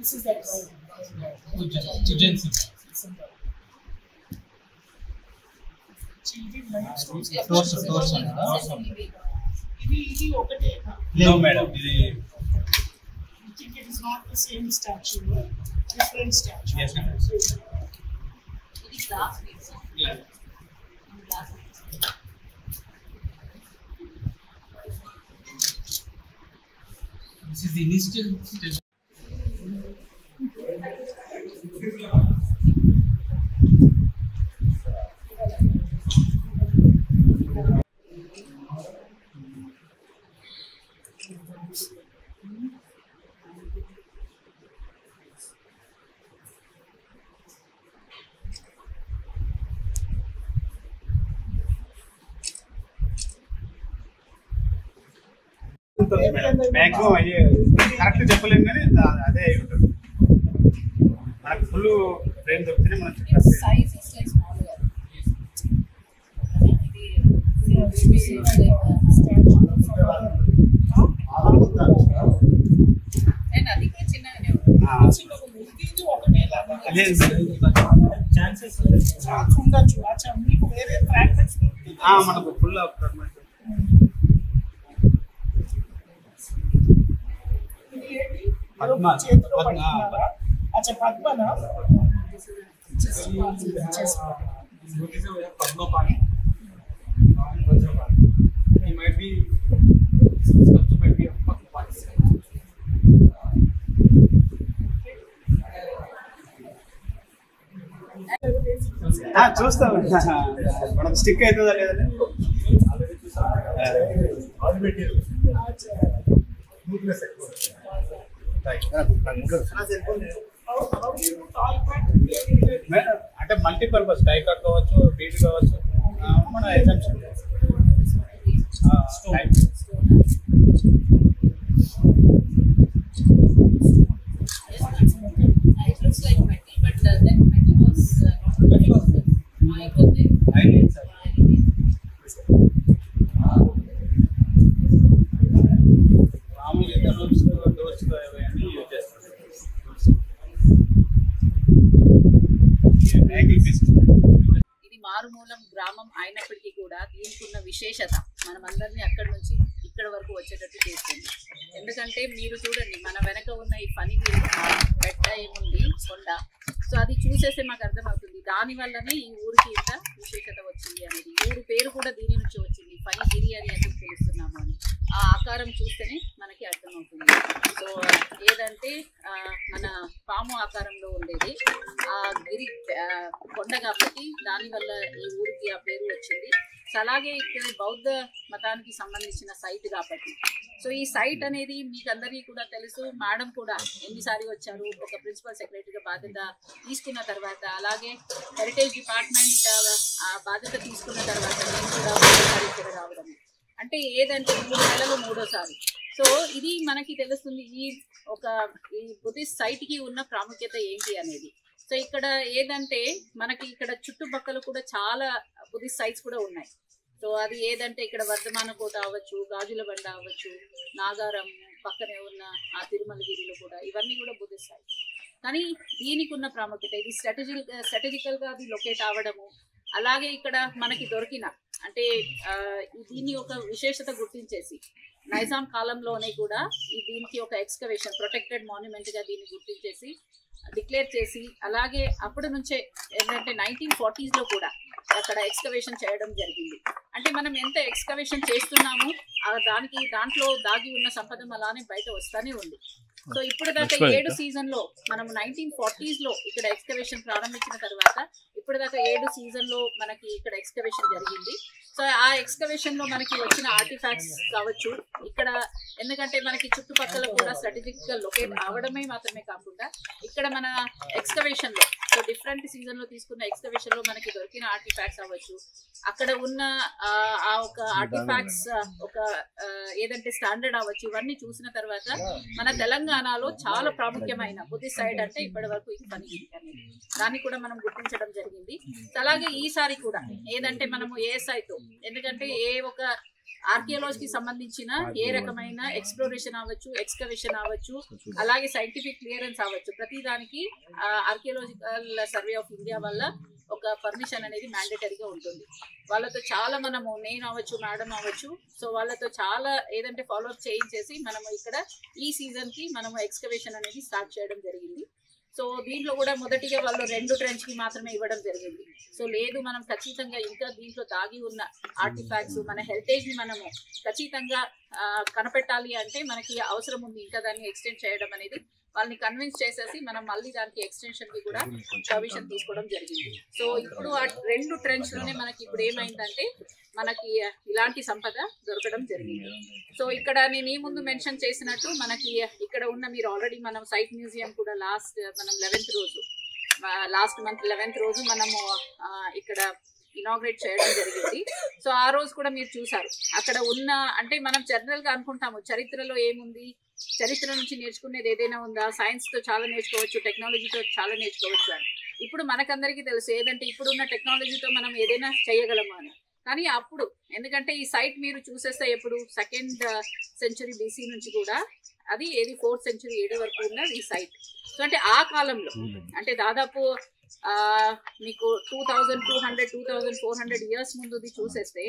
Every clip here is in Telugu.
This is that No, madam. I think it is not the same statue, different statue. Yes, madam. It is glass piece. Yeah. Glass piece. This is the initial stage. Maximum అయ్యే కరెక్ట్ చెప్పలేము కానీ అదే అయి ఉంటుంది. మనకు ఫుల్ ఫ్రేమ్ దొరికితే మనం Size is like smaller. And అది కూడా చిన్నగానే ఛాన్స్ ఉండొచ్చు. అచ్చా మీకు వేరే ఫ్రాగ్మెంట్స్ మనకు ఫుల్ ఫ్రాగ్మెంట్ చేతిలో పడుతున్నారా? అచ్చా పద్మనా చూస్తాం మనకు స్టిక్ అవుతుందా లేదంటే అంటే మల్టీపర్పస్ టై కట్ కావచ్చు, బీట్ కావచ్చు, మన exemption it looks like metal, but that metal was మామూలుగా రూమ్స్ డోర్స్ అవన్నీ యూజ్ చేస్తారు. ఇది మారుమూలం గ్రామం అయినప్పటికీ కూడా దీనికి ఉన్న విశేషత మనమందరినీ అక్కడి నుంచి ఇక్కడ వరకు వచ్చేటట్టు చేస్తుంది. ఎందుకంటే మీరు చూడండి, మన వెనక ఉన్న ఈ పనిగిరి బెట్ట ఏముంది కొండ, సో అది చూసేస్తే మాకు అర్థమవుతుంది దానివల్లనే ఈ ఊరికి ఇంత విశేషత వచ్చింది అనేది. ఊరు పేరు కూడా దీని నుంచి వచ్చింది, పనిగిరి అని ఎందుకు పిలుస్తున్నాము అని ఆ ఆకారం చూస్తేనే మనకి అర్థమవుతుంది. సో ఏదంటే మన పాము ఆకారంలో ఉండేది ఆ గిరి కొండ కాబట్టి దానివల్ల ఈ ఊరికి ఆ పేరు వచ్చింది. సో అలాగే ఇక్కడ బౌద్ధ మతానికి సంబంధించిన సైట్ కాబట్టి, సో ఈ సైట్ అనేది మీకు అందరికీ కూడా తెలుసు. మేడం కూడా ఎన్నిసార్లు వచ్చారు, ఒక ప్రిన్సిపల్ సెక్రటరీగా బాధ్యత తీసుకున్న తర్వాత, అలాగే హెరిటేజ్ డిపార్ట్మెంట్ ఆ బాధ్యత తీసుకున్న తర్వాత నేను కూడా ఒకసారి ఇక్కడ రావడం అంటే ఏదంటే 3 నెలలు మూడోసారి. సో ఇది మనకి తెలుస్తుంది ఈ బుద్ధిస్ట్ సైట్కి ఉన్న ప్రాముఖ్యత ఏంటి అనేది. సో ఇక్కడ ఏదంటే మనకి ఇక్కడ చుట్టుపక్కల కూడా చాలా బుద్ధిస్ట్ సైట్స్ కూడా ఉన్నాయి. సో అది ఏదంటే ఇక్కడ వర్ధమాన కోట అవ్వచ్చు, గాజుల బండ అవ్వచ్చు, నాగారం పక్కనే ఉన్న ఆ తిరుమలగిరిలో కూడా ఇవన్నీ కూడా బుద్ధిస్ట్ సైట్స్. కానీ దీనికి ఉన్న ప్రాముఖ్యత ఇది స్ట్రాటజికల్గా అది లొకేట్ అవ్వడము, అలాగే ఇక్కడ మనకి దొరికిన అంటే దీన్ని ఒక విశేషత గుర్తించేసి నైజాం కాలంలోనే కూడా దీనికి ఒక ఎక్స్కవేషన్ ప్రొటెక్టెడ్ మాన్యుమెంట్గా దీన్ని గుర్తించేసి డిక్లేర్ చేసి, అలాగే అప్పటి నుంచే ఏంటంటే 1940s కూడా అక్కడ ఎక్స్కవేషన్ చేయడం జరిగింది. అంటే మనం ఎంత ఎక్స్కవేషన్ చేస్తున్నామో దాంట్లో దాగి ఉన్న సంపద అలానే బయట వస్తానే ఉంది. సో ఇప్పుడు దాకా 7 సీజన్లో మనం 1940s ఇక్కడ ఎక్స్కవేషన్ ప్రారంభించిన తర్వాత ఇప్పటిదాకా 7 సీజన్లో మనకి ఇక్కడ ఎక్స్కవేషన్ జరిగింది. సో ఆ ఎక్స్కవేషన్లో మనకి వచ్చిన ఆర్టిఫాక్ట్స్ కావచ్చు ఇక్కడ, ఎందుకంటే మనకి చుట్టుపక్కల కూడా స్ట్రాటజిక్గా లొకేట్ అవడమే మాత్రమే కాకుండా ఇక్కడ మన ఎక్స్కవేషన్లో, సో డిఫరెంట్ సీజన్లో తీసుకున్న ఎక్స్కవేషన్లో మనకి దొరికిన ఆర్టిఫాక్ట్స్ అవ్వచ్చు, అక్కడ ఉన్న ఆ ఒక ఆర్టిఫాక్ట్స్ ఒక ఏదంటే స్టాండర్డ్ అవ్వచ్చు, ఇవన్నీ చూసిన తర్వాత మన తెలంగాణలో చాలా ప్రాముఖ్యమైన బుద్ధిస్ట్ సైట్ అంటే ఇప్పటి వరకు ఇది ఫణిగిరి అనేది, దాన్ని కూడా మనం గుర్తించడం జరిగింది. అలాగే ఈసారి కూడా ఏదంటే మనము ఏఎస్ఐతో, ఎందుకంటే ఏ ఒక ఆర్కియాలజీకి సంబంధించిన ఏ రకమైన ఎక్స్ప్లోరేషన్ అవ్వచ్చు, ఎక్స్కవేషన్ అవ్వచ్చు, అలాగే సైంటిఫిక్ క్లియరెన్స్ అవ్వచ్చు, ప్రతి దానికి ఆర్కియాలజికల్ సర్వే ఆఫ్ ఇండియా వల్ల ఒక పర్మిషన్ అనేది మ్యాండేటరీగా ఉంటుంది. వాళ్ళతో చాలా మనము, నేను అవ్వచ్చు, మేడం అవ్వచ్చు, సో వాళ్ళతో చాలా ఏదంటే ఫాలోఅప్ చేయించేసి మనము ఇక్కడ ఈ సీజన్కి మనము ఎక్స్కవేషన్ అనేది స్టార్ట్ చేయడం జరిగింది. సో దీంట్లో కూడా మొదటిగా వాళ్ళు 2 ట్రెంచ్కి మాత్రమే ఇవ్వడం జరిగింది. సో లేదు, మనం ఖచ్చితంగా ఇంకా దీంట్లో దాగి ఉన్న ఆర్టిఫాక్ట్స్, మన హెరిటేజ్ని మనము ఖచ్చితంగా కనపెట్టాలి అంటే మనకి అవసరం ఉంది ఇంకా దాన్ని ఎక్స్టెండ్ చేయడం అనేది, వాళ్ళని కన్విన్స్ చేసేసి మనం మళ్ళీ దానికి ఎక్స్టెన్షన్కి కూడా పర్మిషన్ తీసుకోవడం జరిగింది. సో ఇప్పుడు ఆ 2 ట్రెంచ్లోనే మనకి ఇప్పుడు ఏమైందంటే మనకి ఇలాంటి సంపద దొరకడం జరిగింది. సో ఇక్కడ నేను ఈ ముందు మెన్షన్ చేసినట్టు మనకి ఇక్కడ ఉన్న, మీరు ఆల్రెడీ మనం సైట్ మ్యూజియం కూడా మనం 11th రోజు, లాస్ట్ మంత్ 11th రోజు మనము ఇక్కడ ఇనాగ్రేట్ చేయడం జరిగింది. సో ఆ రోజు కూడా మీరు చూసారు అక్కడ ఉన్న, అంటే మనం జనరల్గా అనుకుంటాము చరిత్రలో ఏముంది, చరిత్ర నుంచి నేర్చుకునేది ఏదైనా ఉందా, సైన్స్తో చాలా నేర్చుకోవచ్చు, టెక్నాలజీతో చాలా నేర్చుకోవచ్చు అని. ఇప్పుడు మనకందరికీ తెలుసు ఏదంటే ఇప్పుడున్న టెక్నాలజీతో మనం ఏదైనా చేయగలము అని. కానీ అప్పుడు, ఎందుకంటే ఈ సైట్ మీరు చూసేస్తే ఎప్పుడు 2nd century BC నుంచి కూడా అది 4th century AD వరకు ఉన్న ఈ సైట్. సో అంటే ఆ కాలంలో, అంటే దాదాపు మీకు 2200-2400 ఇయర్స్ ముందుది చూసేస్తే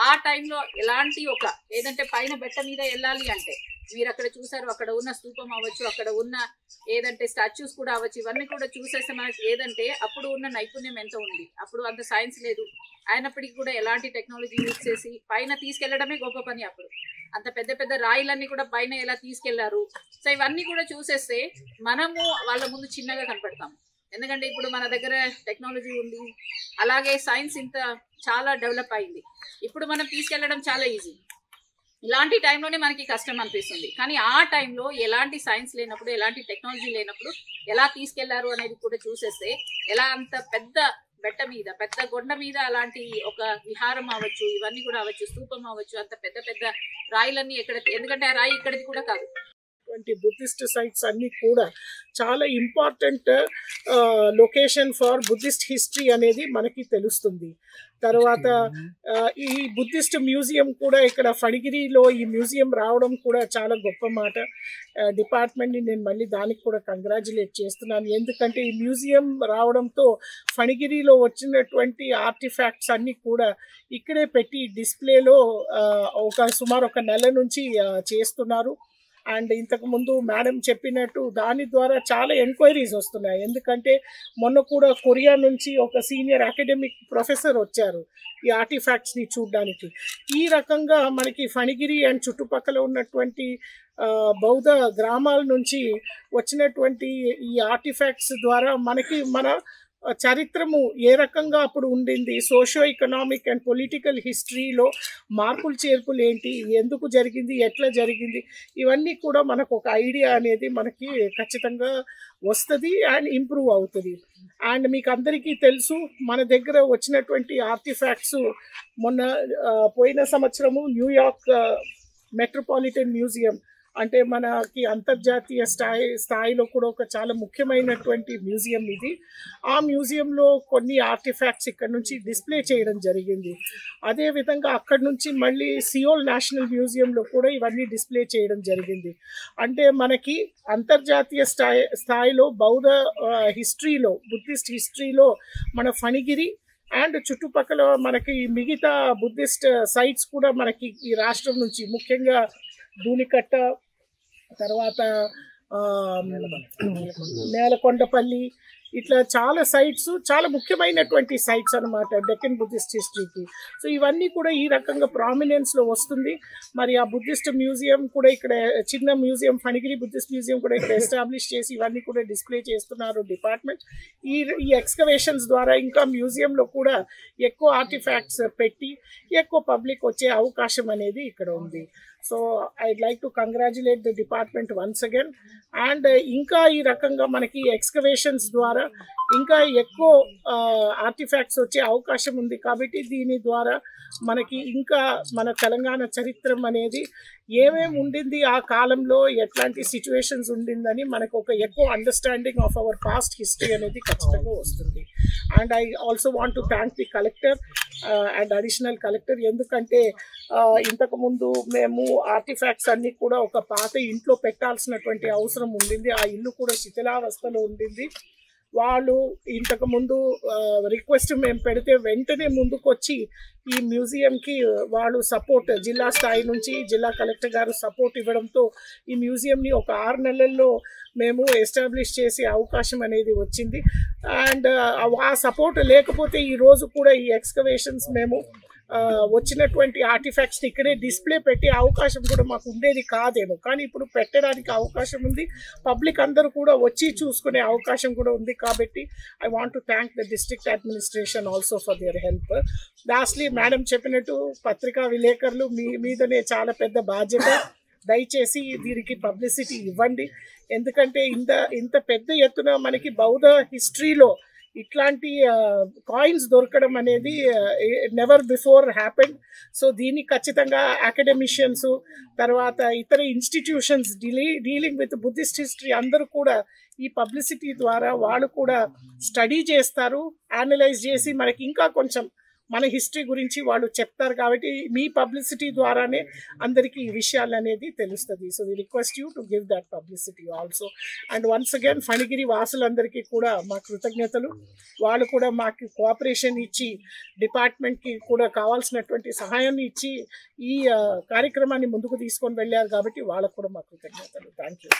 ఆ టైంలో ఎలాంటి ఒక ఏదంటే పైన బెట్ట మీద వెళ్ళాలి అంటే మీరు అక్కడ చూసారు, అక్కడ ఉన్న స్తూపం అవ్వచ్చు, అక్కడ ఉన్న ఏదంటే స్టాచ్యూస్ కూడా అవ్వచ్చు, ఇవన్నీ కూడా చూసేస్తే మనకి ఏదంటే అప్పుడు ఉన్న నైపుణ్యం ఎంత ఉంది. అప్పుడు అంత సైన్స్ లేదు అయినప్పటికీ కూడా ఎలాంటి టెక్నాలజీ యూజ్ చేసి పైన తీసుకెళ్లడమే గొప్ప పని. అప్పుడు అంత పెద్ద పెద్ద రాయిలన్నీ కూడా పైన ఎలా తీసుకెళ్లారు. సో ఇవన్నీ కూడా చూసేస్తే మనము వాళ్ళ ముందు చిన్నగా కనపడతాము, ఎందుకంటే ఇప్పుడు మన దగ్గర టెక్నాలజీ ఉంది, అలాగే సైన్స్ ఇంత చాలా డెవలప్ అయింది, ఇప్పుడు మనం తీసుకెళ్లడం చాలా ఈజీ. ఇలాంటి టైంలోనే మనకి కష్టం అనిపిస్తుంది. కానీ ఆ టైంలో ఎలాంటి సైన్స్ లేనప్పుడు, ఎలాంటి టెక్నాలజీ లేనప్పుడు ఎలా తీసుకెళ్లారు అనేది కూడా చూసేస్తే, ఎలా అంత పెద్ద బెట్ట మీద, పెద్ద కొండ మీద అలాంటి ఒక విహారం అవ్వచ్చు, ఇవన్నీ కూడా అవ్వచ్చు, స్తూపం అవ్వచ్చు, అంత పెద్ద పెద్ద రాయిలన్నీ ఎక్కడ, ఎందుకంటే ఆ రాయి ఇక్కడిది కూడా కాదు. బుద్ధిస్ట్ సైట్స్ అన్ని కూడా చాలా important location for Buddhist history అనేది మనకి తెలుస్తుంది. తర్వాత ఈ బుద్ధిస్ట్ మ్యూజియం కూడా ఇక్కడ ఫణిగిరిలో ఈ మ్యూజియం రావడం కూడా చాలా గొప్ప మాట. డిపార్ట్మెంట్ని నేను మళ్ళీ దానికి కూడా కంగ్రాచులేట్ చేస్తున్నాను. ఎందుకంటే ఈ మ్యూజియం రావడంతో ఫణిగిరిలో వచ్చినటువంటి ఆర్టిఫాక్ట్స్ అన్నీ కూడా ఇక్కడే పెట్టి డిస్ప్లేలో సుమారు 1 నెల నుంచి చేస్తున్నారు. అండ్ ఇంతకుముందు మేడం చెప్పినట్టు దాని ద్వారా చాలా ఎంక్వైరీస్ వస్తున్నాయి. ఎందుకంటే మొన్న కూడా కొరియా నుంచి ఒక సీనియర్ అకాడమిక్ ప్రొఫెసర్ వచ్చారు ఈ ఆర్టిఫాక్ట్స్ని చూడడానికి. ఈ రకంగా మనకి ఫణిగిరి అండ్ చుట్టుపక్కల ఉన్నటువంటి బౌద్ధ గ్రామాల నుంచి వచ్చినటువంటి ఈ ఆర్టిఫాక్ట్స్ ద్వారా మనకి మన చరిత్రము ఏ రకంగా అప్పుడు ఉండింది, సోషో ఎకనామిక్ అండ్ పొలిటికల్ హిస్టరీలో మార్పులు చేర్పులు ఏంటి, ఎందుకు జరిగింది, ఎట్లా జరిగింది, ఇవన్నీ కూడా మనకు ఒక ఐడియా అనేది మనకి ఖచ్చితంగా వస్తుంది అండ్ ఇంప్రూవ్ అవుతుంది. అండ్ మీకు అందరికీ తెలుసు మన దగ్గర వచ్చినటువంటి ఆర్టిఫాక్ట్స్ మొన్న పోయిన సంవత్సరము న్యూయార్క్ మెట్రోపాలిటన్ మ్యూజియం, అంటే మనకి అంతర్జాతీయ స్థాయిలో కూడా ఒక చాలా ముఖ్యమైనటువంటి మ్యూజియం ఇది. ఆ మ్యూజియంలో కొన్ని ఆర్టిఫాక్ట్స్ ఇక్కడ నుంచి డిస్ప్లే చేయడం జరిగింది. అదేవిధంగా అక్కడి నుంచి మళ్ళీ సియోల్ నేషనల్ మ్యూజియంలో కూడా ఇవన్నీ డిస్ప్లే చేయడం జరిగింది. అంటే మనకి అంతర్జాతీయ స్థాయిలో బౌద్ధ హిస్టరీలో, బుద్ధిస్ట్ హిస్టరీలో మన ఫణిగిరి అండ్ చుట్టుపక్కల మనకి మిగతా బుద్ధిస్ట్ సైట్స్ కూడా మనకి ఈ రాష్ట్రం నుంచి, ముఖ్యంగా ధూళికట్ట, తర్వాత నేలకొండపల్లి, ఇట్లా చాలా సైట్స్, చాలా ముఖ్యమైనటువంటి సైట్స్ అనమాట డెక్కన్ బుద్ధిస్ట్ హిస్టరీకి. సో ఇవన్నీ కూడా ఈ రకంగా ప్రామినెన్స్లో వస్తుంది. మరి ఆ బుద్ధిస్ట్ మ్యూజియం కూడా ఇక్కడ, చిన్న మ్యూజియం ఫణిగిరి బుద్ధిస్ట్ మ్యూజియం కూడా ఇక్కడ ఎస్టాబ్లిష్ చేసి ఇవన్నీ కూడా డిస్ప్లే చేస్తున్నారు డిపార్ట్మెంట్. ఈ ఎక్స్కవేషన్స్ ద్వారా ఇంకా మ్యూజియంలో కూడా ఎక్కువ ఆర్టిఫాక్ట్స్ పెట్టి ఎక్కువ పబ్లిక్ వచ్చే అవకాశం అనేది ఇక్కడ ఉంది. So I'd like to congratulate the department once again. And ఇంకా ఈ రకంగా మనకి ఎక్స్కవేషన్స్ ద్వారా ఇంకా ఎక్కువ ఆర్టిఫాక్ట్స్ వచ్చే అవకాశం ఉంది. కాబట్టి దీని ద్వారా మనకి ఇంకా మన తెలంగాణ చరిత్ర అనేది ఏమేమి ఉండింది, ఆ కాలంలో ఎట్లాంటి సిచ్యువేషన్స్ ఉండిందని మనకు ఒక ఎక్కువ understanding of our past history అనేది ఖచ్చితంగా వస్తుంది. And I also want to thank the collector and additional collector. ఎందుకంటే ఇంతకుముందు మేము ఆర్టిఫాక్ట్స్ అన్నీ కూడా ఒక పాత ఇంట్లో పెట్టాల్సినటువంటి అవసరం ఉండింది. ఆ ఇల్లు కూడా శిథిలావస్థలో ఉండింది. వాళ్ళు ఇంతకుముందు రిక్వెస్ట్ మేము పెడితే వెంటనే ముందుకు వచ్చి ఈ మ్యూజియంకి వాళ్ళు సపోర్ట్, జిల్లా స్థాయి నుంచి జిల్లా కలెక్టర్ గారు సపోర్ట్ ఇవ్వడంతో ఈ మ్యూజియంని ఒక 6 నెలల్లో మేము ఎస్టాబ్లిష్ చేసే అవకాశం అనేది వచ్చింది. అండ్ ఆ సపోర్ట్ లేకపోతే ఈరోజు కూడా ఈ ఎక్స్కవేషన్స్ మేము వచ్చినటువంటి ఆర్టిఫాక్ట్స్ని ఇక్కడే డిస్ప్లే పెట్టే అవకాశం కూడా మాకు ఉండేది కాదేమో. కానీ ఇప్పుడు పెట్టడానికి అవకాశం ఉంది, పబ్లిక్ అందరూ కూడా వచ్చి చూసుకునే అవకాశం కూడా ఉంది. కాబట్టి I want to thank the district administration also for their help. Lastly madam చెప్పినట్టు పత్రికా విలేకరులు మీదనే చాలా పెద్ద బాధ్యత. దయచేసి దీనికి పబ్లిసిటీ ఇవ్వండి. ఎందుకంటే ఇంత పెద్ద ఎత్తున మనకి బౌద్ధ హిస్టరీలో ఇట్లాంటి కాయిన్స్ దొరకడం అనేది నెవర్ బిఫోర్ హ్యాపెండ్. సో దీన్ని ఖచ్చితంగా అకాడమిషియన్స్, తర్వాత ఇతర institutions dealing with Buddhist history అందరూ కూడా ఈ పబ్లిసిటీ ద్వారా వాళ్ళు కూడా స్టడీ చేస్తారు, అనలైజ్ చేసి మనకి ఇంకా కొంచెం మన హిస్టరీ గురించి వాళ్ళు చెప్తారు. కాబట్టి మీ పబ్లిసిటీ ద్వారానే అందరికీ ఈ విషయాలు అనేది తెలుస్తుంది. So we request you to give that publicity also. And once again Phanigiri వాసులందరికీ కూడా మా కృతజ్ఞతలు. వాళ్ళు కూడా మాకు కోఆపరేషన్ ఇచ్చి డిపార్ట్మెంట్కి కూడా కావాల్సినటువంటి సహాయాన్ని ఇచ్చి ఈ కార్యక్రమాన్ని ముందుకు తీసుకొని వెళ్ళారు. కాబట్టి వాళ్ళకు కూడా మా కృతజ్ఞతలు. Thank you.